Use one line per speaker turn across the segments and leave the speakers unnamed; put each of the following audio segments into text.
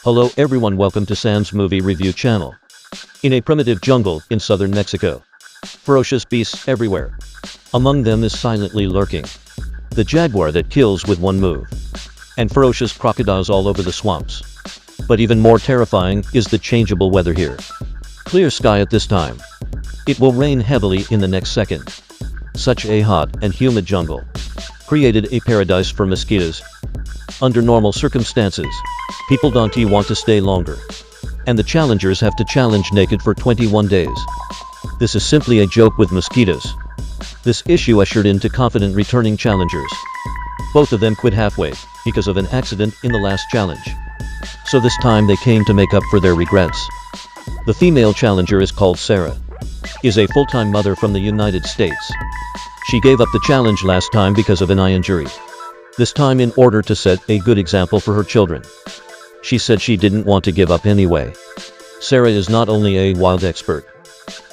Hello everyone, welcome to Sam's Movie Review channel. In a primitive jungle in southern Mexico, ferocious beasts everywhere. Among them is silently lurking the jaguar that kills with one move, and ferocious crocodiles all over the swamps. But even more terrifying is the changeable weather here. Clear sky at this time. It will rain heavily in the next second. Such a hot and humid jungle created a paradise for mosquitoes. Under normal circumstances, people don't want to stay longer, and the challengers have to challenge naked for 21 days. This is simply a joke with mosquitoes. This issue ushered into confident returning challengers. Both of them quit halfway because of an accident in the last challenge. So this time they came to make up for their regrets. The female challenger is called Sarah. Is a full-time mother from the United States. She gave up the challenge last time because of an eye injury. This time in order to set a good example for her children. She said she didn't want to give up anyway. Sarah is not only a wild expert,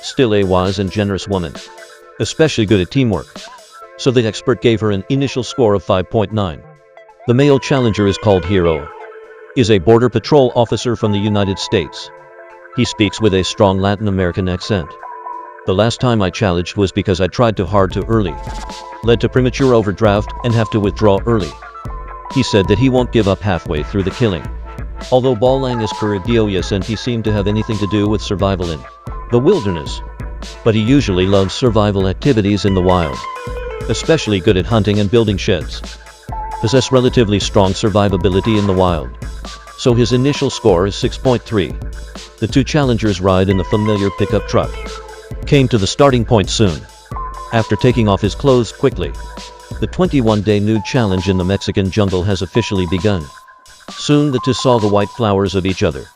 still a wise and generous woman, especially good at teamwork. So the expert gave her an initial score of 5.9. The male challenger is called Hero. Is a border patrol officer from the United States. He speaks with a strong Latin American accent. The last time I challenged was because I tried too hard too early. Led to premature overdraft and have to withdraw early. He said that he won't give up halfway through the killing. Although Balang is courageous and he seemed to have anything to do with survival in the wilderness. But he usually loves survival activities in the wild. Especially good at hunting and building sheds. Possess relatively strong survivability in the wild. So his initial score is 6.3. The two challengers ride in the familiar pickup truck. Came to the starting point soon. After taking off his clothes quickly. The 21-day nude challenge in the Mexican jungle has officially begun. Soon the two saw the white flowers of each other.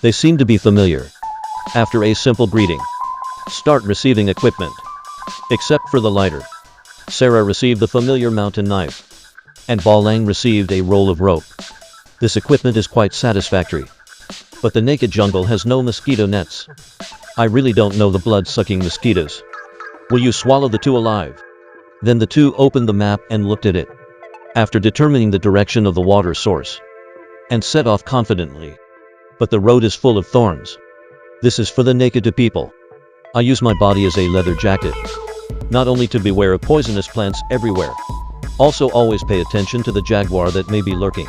They seemed to be familiar. After a simple greeting. Start receiving equipment. Except for the lighter. Sarah received the familiar mountain knife. And Balang received a roll of rope. This equipment is quite satisfactory. But the naked jungle has no mosquito nets. I really don't know the blood-sucking mosquitoes. Will you swallow the two alive? Then the two opened the map and looked at it. After determining the direction of the water source. And set off confidently. But the road is full of thorns. This is for the naked people. I use my body as a leather jacket. Not only to beware of poisonous plants everywhere. Also always pay attention to the jaguar that may be lurking.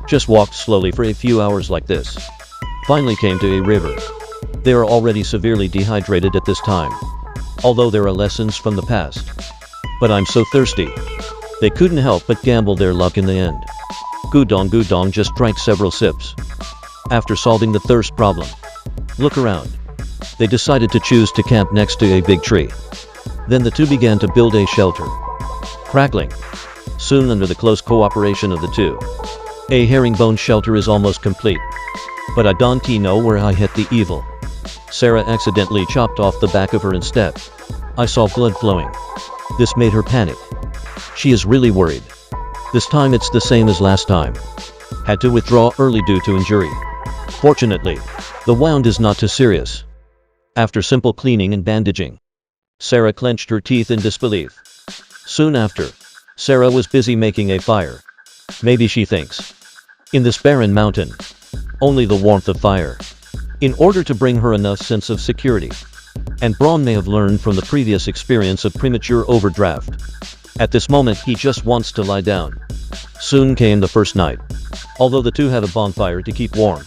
Just walked slowly for a few hours like this. Finally came to a river. They are already severely dehydrated at this time. Although there are lessons from the past. But I'm so thirsty. They couldn't help but gamble their luck in the end. Gudong just drank several sips. After solving the thirst problem. Look around. They decided to choose to camp next to a big tree. Then the two began to build a shelter. Crackling. Soon under the close cooperation of the two. A herringbone shelter is almost complete. But I don't know where I hit the evil. Sarah accidentally chopped off the back of her instead. I saw blood flowing. This made her panic. She is really worried. This time it's the same as last time. Had to withdraw early due to injury. Fortunately, the wound is not too serious. After simple cleaning and bandaging, Sarah clenched her teeth in disbelief. Soon after, Sarah was busy making a fire. Maybe she thinks. In this barren mountain, only the warmth of fire. In order to bring her enough sense of security. And Braun may have learned from the previous experience of premature overdraft. At this moment he just wants to lie down. Soon came the first night. Although the two had a bonfire to keep warm.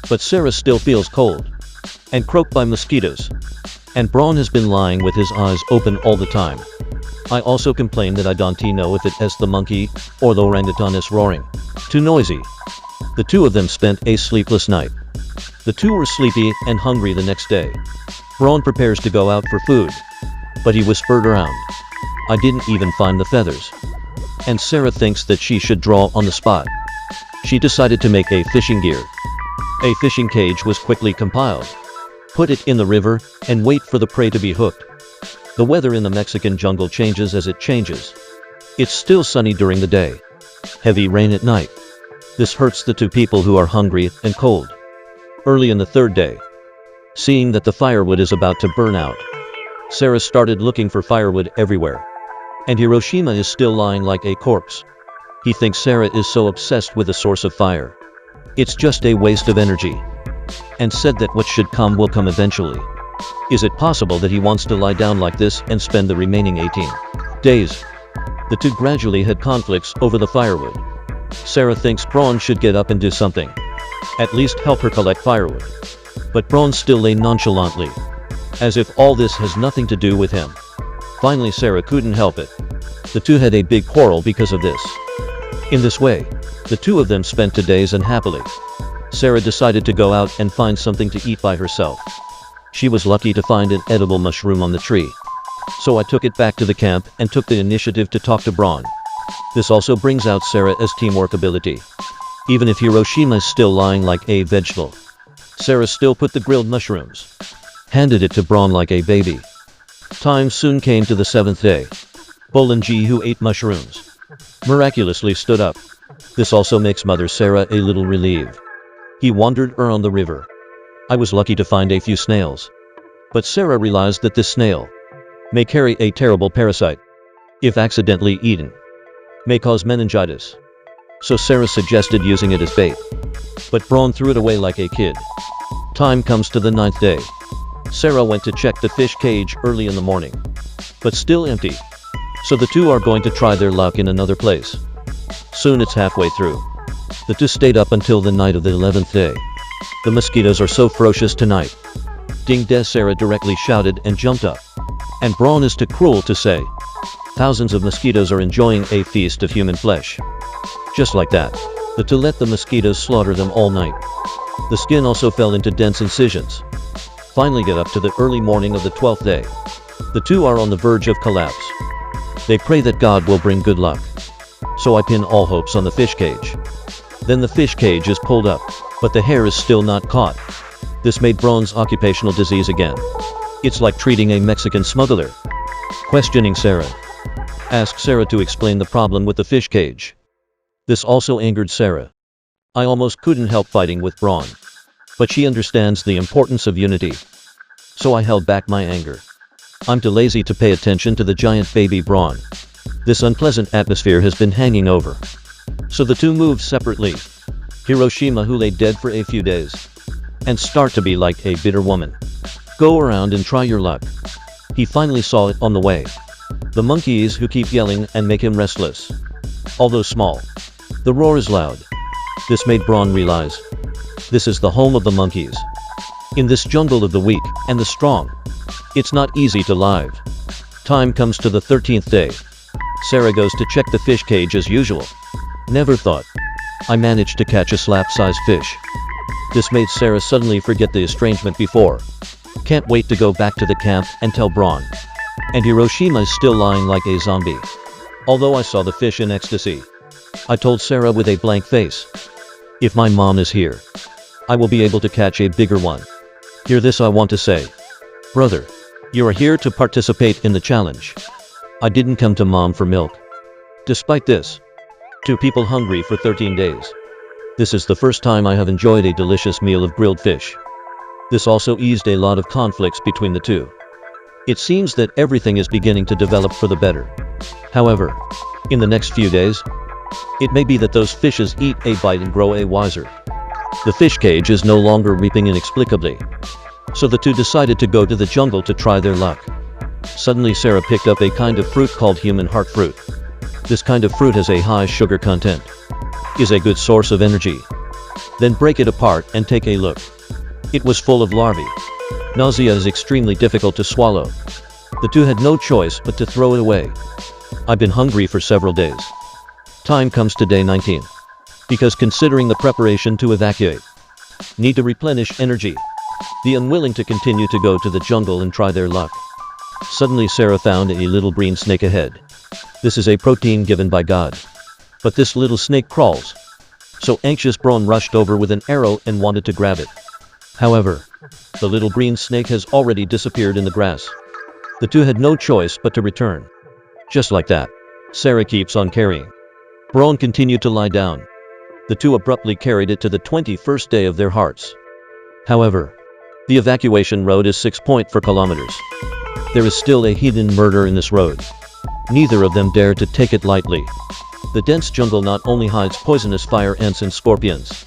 But Sarah still feels cold. And croaked by mosquitoes. And Braun has been lying with his eyes open all the time. I also complain that I don't know if it is the monkey or the orangutan is roaring. Too noisy. The two of them spent a sleepless night. The two were sleepy and hungry the next day. Braun prepares to go out for food. But he whispered around. I didn't even find the feathers. And Sarah thinks that she should draw on the spot. She decided to make a fishing gear. A fishing cage was quickly compiled. Put it in the river and wait for the prey to be hooked. The weather in the Mexican jungle changes as it changes. It's still sunny during the day. Heavy rain at night. This hurts the two people who are hungry and cold. Early in the third day, seeing that the firewood is about to burn out, Sarah started looking for firewood everywhere. And Hiroshima is still lying like a corpse. He thinks Sarah is so obsessed with the source of fire. It's just a waste of energy. And said that what should come will come eventually. Is it possible that he wants to lie down like this and spend the remaining 18 days? The two gradually had conflicts over the firewood. Sarah thinks Braun should get up and do something. At least help her collect firewood. But Braun still lay nonchalantly, as if all this has nothing to do with him. Finally Sarah couldn't help it. The two had a big quarrel because of this. In this way, the two of them spent 2 days unhappily. Sarah decided to go out and find something to eat by herself. She was lucky to find an edible mushroom on the tree. So I took it back to the camp and took the initiative to talk to Braun. This also brings out Sarah's teamwork ability. Even if Hiroshima is still lying like a vegetable, Sarah still put the grilled mushrooms, handed it to Braun like a baby. Time soon came to the 7th day. Bolanji, who ate mushrooms, miraculously stood up. This also makes Mother Sarah a little relieved. He wandered around the river. I was lucky to find a few snails. But Sarah realized that this snail may carry a terrible parasite. If accidentally eaten, may cause meningitis. So Sarah suggested using it as bait. But Braun threw it away like a kid. Time comes to the 9th day. Sarah went to check the fish cage early in the morning, but still empty. So the two are going to try their luck in another place. Soon it's halfway through. The two stayed up until the night of the 11th day. The mosquitoes are so ferocious tonight. Ding des, Sarah directly shouted and jumped up. And Braun is too cruel to say. Thousands of mosquitoes are enjoying a feast of human flesh. Just like that, the two let the mosquitoes slaughter them all night. The skin also fell into dense incisions. Finally get up to the early morning of the 12th day. The two are on the verge of collapse. They pray that God will bring good luck. So I pin all hopes on the fish cage. Then the fish cage is pulled up, but the hair is still not caught. This made Braun's occupational disease again. It's like treating a Mexican smuggler. Questioning Sarah. Asked Sarah to explain the problem with the fish cage. This also angered Sarah. I almost couldn't help fighting with Braun. But she understands the importance of unity. So I held back my anger. I'm too lazy to pay attention to the giant baby Braun. This unpleasant atmosphere has been hanging over. So the two moved separately. Hiroshima, who lay dead for a few days, and start to be like a bitter woman. Go around and try your luck. He finally saw it on the way. The monkeys who keep yelling and make him restless. Although small, the roar is loud. This made Braun realize this is the home of the monkeys. In this jungle of the weak and the strong, it's not easy to live. Time comes to the 13th day. Sarah goes to check the fish cage as usual. Never thought I managed to catch a slap-sized fish. This made Sarah suddenly forget the estrangement before. Can't wait to go back to the camp and tell Braun. And Hiroshima is still lying like a zombie. Although I saw the fish in ecstasy, I told Sarah with a blank face, if my mom is here, I will be able to catch a bigger one. Hear this, I want to say. Brother, you are here to participate in the challenge. I didn't come to mom for milk. Despite this, two people hungry for 13 days. This is the first time I have enjoyed a delicious meal of grilled fish. This also eased a lot of conflicts between the two. It seems that everything is beginning to develop for the better. However, in the next few days, it may be that those fishes eat a bite and grow a wiser. The fish cage is no longer weeping inexplicably. So the two decided to go to the jungle to try their luck. Suddenly Sarah picked up a kind of fruit called human heart fruit. This kind of fruit has a high sugar content. Is a good source of energy. Then break it apart and take a look. It was full of larvae. Nausea is extremely difficult to swallow. The two had no choice but to throw it away. I've been hungry for several days. Time comes to day 19. Because considering the preparation to evacuate, need to replenish energy. The unwilling to continue to go to the jungle and try their luck. Suddenly Sarah found a little green snake ahead. This is a protein given by God. But this little snake crawls. So anxious Braun rushed over with an arrow and wanted to grab it. However, the little green snake has already disappeared in the grass. The two had no choice but to return. Just like that, Sarah keeps on carrying. Braun continued to lie down. The two abruptly carried it to the 21st day of their hearts. However, the evacuation road is 6.4 kilometers. There is still a hidden murder in this road. Neither of them dare to take it lightly. The dense jungle not only hides poisonous fire ants and scorpions,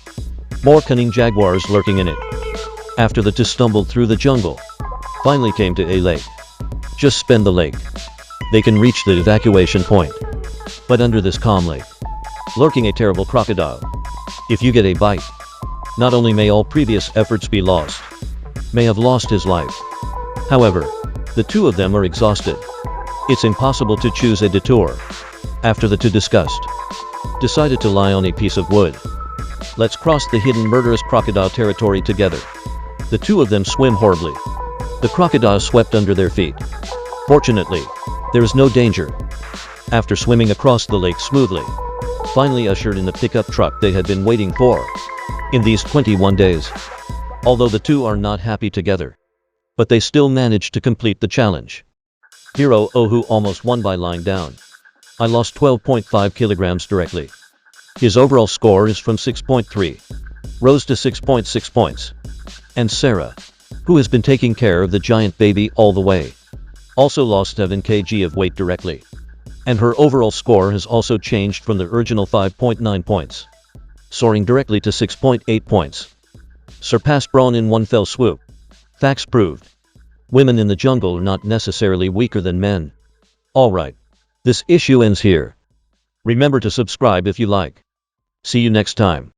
More cunning jaguars lurking in it. After the two stumbled through the jungle, finally came to a lake. Just spend the lake. They can reach the evacuation point. But under this calm lake, lurking a terrible crocodile. If you get a bite, not only may all previous efforts be lost, may have lost his life. However, the two of them are exhausted. It's impossible to choose a detour. After the two discussed, decided to lie on a piece of wood. Let's cross the hidden murderous crocodile territory together. The two of them swim horribly. The crocodile swept under their feet. Fortunately, there is no danger. After swimming across the lake smoothly, finally ushered in the pickup truck they had been waiting for. In these 21 days, although the two are not happy together, but they still managed to complete the challenge. Hero Ohu almost won by lying down. I lost 12.5 kilograms directly. His overall score is from 6.3, rose to 6.6 points. And Sarah, who has been taking care of the giant baby all the way, also lost 7 kg of weight directly. And her overall score has also changed from the original 5.9 points, soaring directly to 6.8 points. Surpassed Braun in one fell swoop. Facts proved. Women in the jungle are not necessarily weaker than men. Alright. This issue ends here. Remember to subscribe if you like. See you next time.